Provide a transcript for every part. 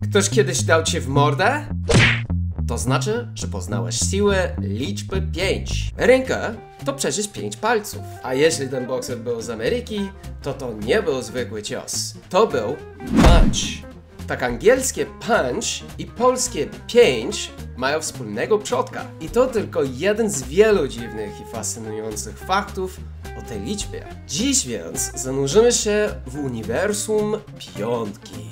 Ktoś kiedyś dał ci w mordę? To znaczy, że poznałeś siłę liczby 5. Ręka to przecież 5 palców. A jeśli ten bokser był z Ameryki, to nie był zwykły cios. To był punch. Tak angielskie punch i polskie 5 mają wspólnego przodka. I to tylko jeden z wielu dziwnych i fascynujących faktów o tej liczbie. Dziś więc zanurzymy się w uniwersum piątki.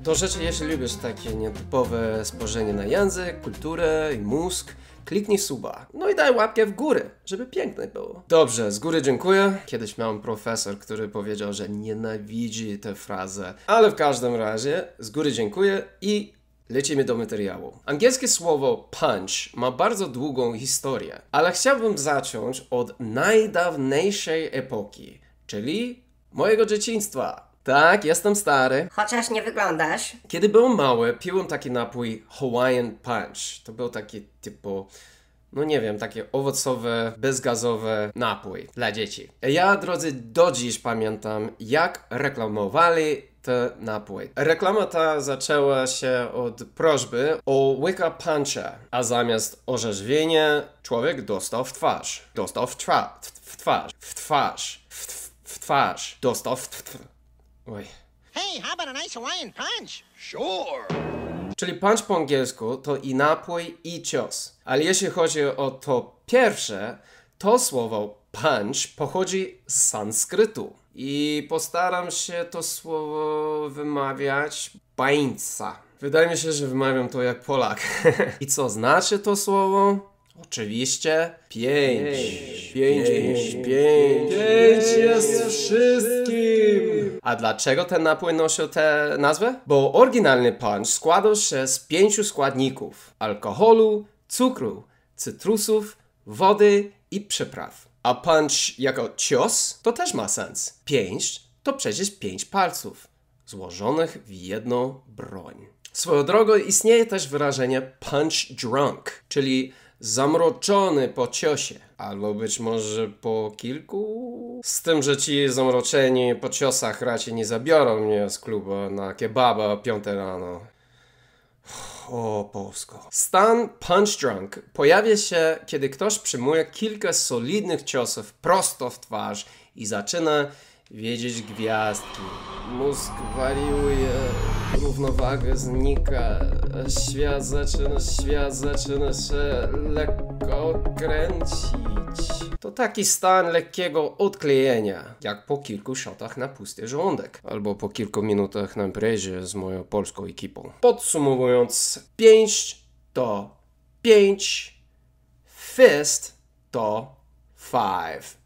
Do rzeczy, jeśli lubisz takie nietypowe spojrzenie na język, kulturę i mózg, kliknij suba. No i daj łapkę w górę, żeby pięknie było. Dobrze, z góry dziękuję. Kiedyś miałem profesor, który powiedział, że nienawidzi tę frazę. Ale w każdym razie, z góry dziękuję i lecimy do materiału. Angielskie słowo punch ma bardzo długą historię, ale chciałbym zacząć od najdawniejszej epoki, czyli mojego dzieciństwa. Tak, jestem stary. Chociaż nie wyglądasz. Kiedy byłem mały, piłem taki napój Hawaiian Punch. To był taki typu, no nie wiem, takie owocowe, bezgazowe napój dla dzieci. Ja, drodzy, do dziś pamiętam, jak reklamowali ten napój. Reklama ta zaczęła się od prośby o łyka puncha, a zamiast orzeźwienia człowiek dostał w twarz. Dostał w twarz. Dostał Oj. Hey, how about a nice Hawaiian punch? Sure. Czyli punch po angielsku to i napój, i cios. Ale jeśli chodzi o to pierwsze, to słowo punch pochodzi z sanskrytu. I postaram się to słowo wymawiać bańca. Wydaje mi się, że wymawiam to jak Polak. I co znaczy to słowo? Oczywiście 5. 5 jest wszystkim. A dlaczego ten napój nosił tę nazwę? Bo oryginalny punch składał się z 5 składników: alkoholu, cukru, cytrusów, wody i przypraw. A punch jako cios to też ma sens. 5 to przecież 5 palców złożonych w jedną broń. Swoją drogą istnieje też wyrażenie punch drunk, czyli zamroczony po ciosie, albo być może po kilku. Z tym, że ci zamroczeni po ciosach raczej nie zabiorą mnie z klubu na kebaba o 5 rano. O, Polsko. Stan punch drunk pojawia się, kiedy ktoś przyjmuje kilka solidnych ciosów prosto w twarz i zaczyna widzieć gwiazdki. Mózg wariuje, równowaga znika, świat zaczyna się lekko kręcić. To taki stan lekkiego odklejenia, jak po kilku shotach na pusty żołądek, albo po kilku minutach na imprezie z moją polską ekipą. Podsumowując, 5 to 5, fist to 5.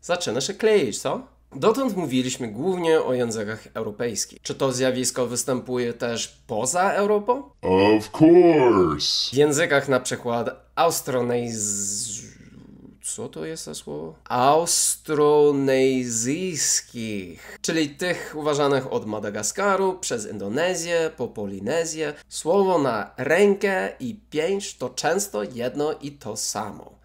Zaczyna się kleić, co? Dotąd mówiliśmy głównie o językach europejskich. Czy to zjawisko występuje też poza Europą? Of course! W językach na przykład Co to jest za słowo? Austronezyjskich, czyli tych uważanych od Madagaskaru, przez Indonezję, po Polinezję. Słowo na rękę i 5 to często jedno i to samo.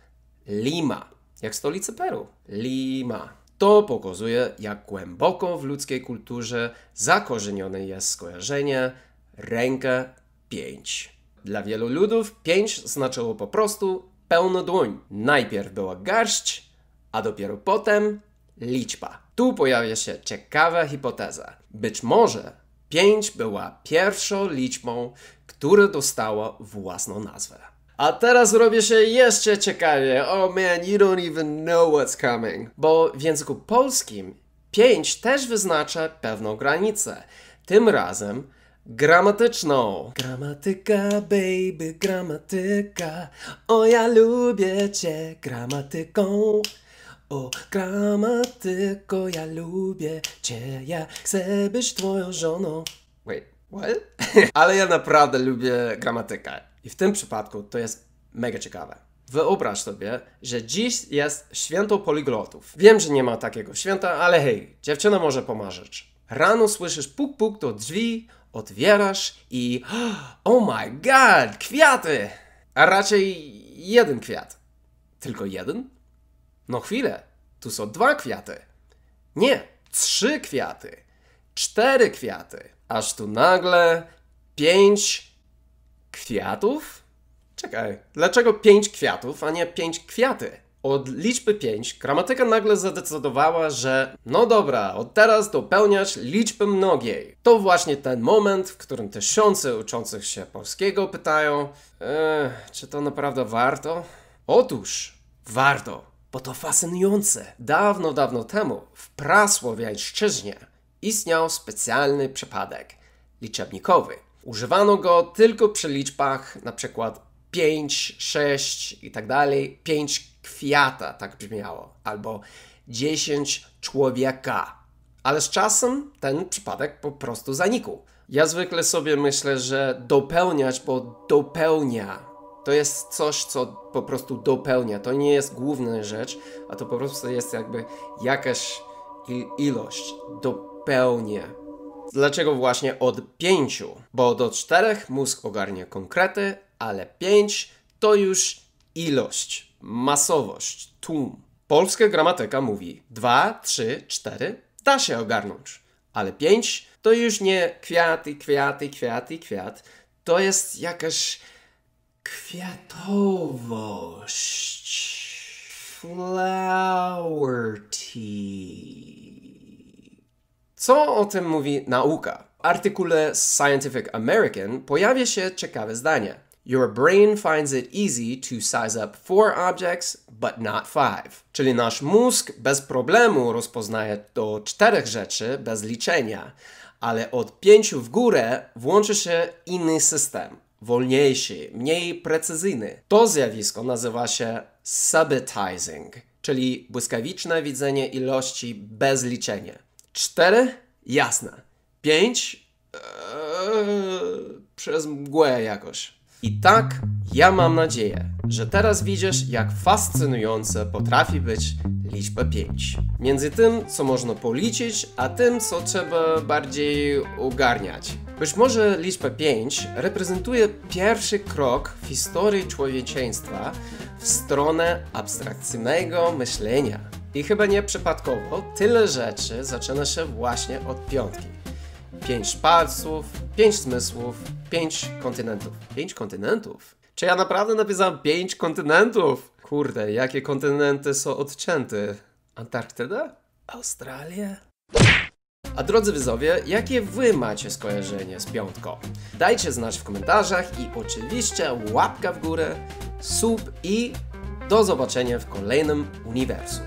Lima, jak stolica Peru. Lima. To pokazuje, jak głęboko w ludzkiej kulturze zakorzenione jest skojarzenie ręka 5. Dla wielu ludów 5 znaczyło po prostu pełna dłoń. Najpierw była garść, a dopiero potem liczba. Tu pojawia się ciekawa hipoteza. Być może 5 była pierwszą liczbą, która dostała własną nazwę. A teraz robi się jeszcze ciekawie. Oh man, you don't even know what's coming. Bo w języku polskim 5 też wyznacza pewną granicę. Tym razem gramatyczną. Gramatyka, baby, gramatyka. O, ja lubię cię gramatyką. O, gramatyko, ja lubię cię. Ja chcę być twoją żoną. Wait, what? Ale ja naprawdę lubię gramatykę. I w tym przypadku to jest mega ciekawe. Wyobraź sobie, że dziś jest święto poliglotów. Wiem, że nie ma takiego święta, ale hej, dziewczyna może pomarzyć. Rano słyszysz puk puk do drzwi, otwierasz i oh my god, kwiaty! A raczej jeden kwiat. Tylko jeden? No chwilę, tu są 2 kwiaty. Nie, 3 kwiaty, 4 kwiaty, aż tu nagle 5 kwiatów? Czekaj, dlaczego 5 kwiatów, a nie 5 kwiaty? Od liczby 5 gramatyka nagle zadecydowała, że no dobra, od teraz dopełniać liczby mnogiej. To właśnie ten moment, w którym tysiące uczących się polskiego pytają, czy to naprawdę warto? Otóż warto, bo to fascynujące. Dawno, dawno temu w prasłowiańszczyźnie istniał specjalny przypadek liczebnikowy. Używano go tylko przy liczbach na przykład 5, 6 i tak dalej, 5 kwiata, tak brzmiało, albo 10 człowieka. Ale z czasem ten przypadek po prostu zanikł. Ja zwykle sobie myślę, że dopełniać, bo dopełnia. To jest coś, co po prostu dopełnia. To nie jest główna rzecz, a to po prostu jest jakby jakaś ilość. Dopełnia. Dlaczego właśnie od 5? Bo do 4 mózg ogarnia konkrety, ale 5 to już ilość, masowość, tłum. Polska gramatyka mówi 2, 3, 4 da się ogarnąć, ale 5 to już nie kwiaty, kwiaty, kwiaty, kwiat. To jest jakaś kwiatowość. Flower tea. Co o tym mówi nauka? W artykule Scientific American pojawia się ciekawe zdanie. Your brain finds it easy to size up 4 objects, but not 5. Czyli nasz mózg bez problemu rozpoznaje do 4 rzeczy bez liczenia, ale od 5 w górę włączy się inny system, wolniejszy, mniej precyzyjny. To zjawisko nazywa się subitizing, czyli błyskawiczne widzenie ilości bez liczenia. 4? Jasne. 5? Przez mgłę jakoś. I tak ja mam nadzieję, że teraz widzisz, jak fascynujące potrafi być liczba 5. Między tym, co można policzyć, a tym, co trzeba bardziej ogarniać. Być może liczba 5 reprezentuje pierwszy krok w historii człowieczeństwa w stronę abstrakcyjnego myślenia. I chyba nie przypadkowo tyle rzeczy zaczyna się właśnie od 5. 5 palców, 5 zmysłów, 5 kontynentów. 5 kontynentów? Czy ja naprawdę napisałem 5 kontynentów? Kurde, jakie kontynenty są odcięte? Antarktyda? Australia? A drodzy widzowie, jakie wy macie skojarzenie z 5? Dajcie znać w komentarzach i oczywiście łapka w górę, sub i do zobaczenia w kolejnym uniwersum.